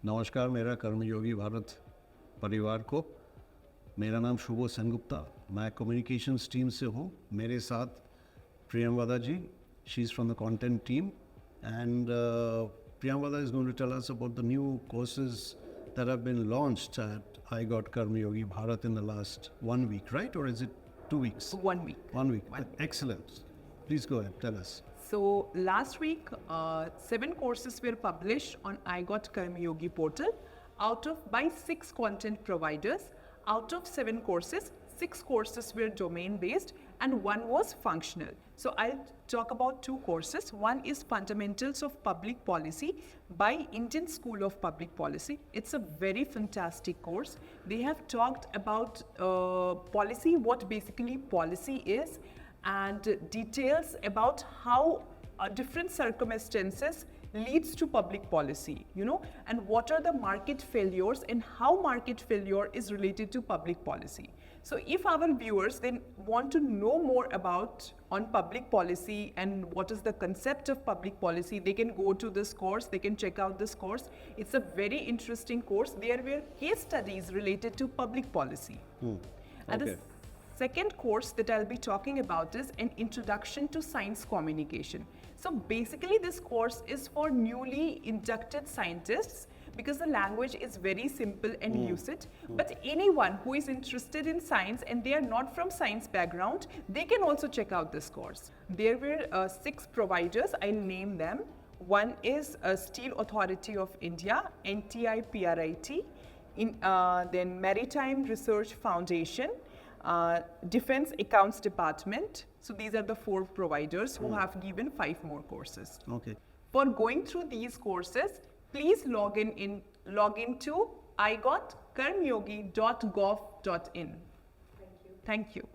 नमस्कार मेरा कर्मयोगी भारत परिवार को। मेरा नाम शुभो सेनगुप्ता, मैं कम्युनिकेशंस टीम से हूँ। मेरे साथ Priyamvada ji, she is from the content team, and Priyamvada is going to tell us about the new courses that have been launched at iGOT Karmayogi Bharat in the last 1 week, right? Or is it 2 weeks? 1 week. 1 week. Excellent. Please go ahead, tell us. So last week, 7 courses were published on iGOT Karmayogi portal by 6 content providers. Out of 7 courses, 6 courses were domain-based and 1 was functional. So I'll talk about 2 courses. One is Fundamentals of Public Policy by Indian School of Public Policy. It's a very fantastic course. They have talked about policy, what basically policy is, and details about how different circumstances leads to public policy, and what are the market failures and how market failure is related to public policy. So if our viewers then want to know more about on public policy and what is the concept of public policy, they can go to this course, they can check out this course. It's a very interesting course. There were case studies related to public policy. And the second course that I'll be talking about is an introduction to science communication. So basically this course is for newly inducted scientists because the language is very simple and use it. But anyone who is interested in science and they are not from science background, they can also check out this course. There were 6 providers, I'll name them. One is Steel Authority of India, NTIPRIT, then Maritime Research Foundation, Defense Accounts Department. So these are the 4 providers who have given 5 more courses. Okay. For going through these courses, please log in to igotkarmayogi.gov.in. Thank you.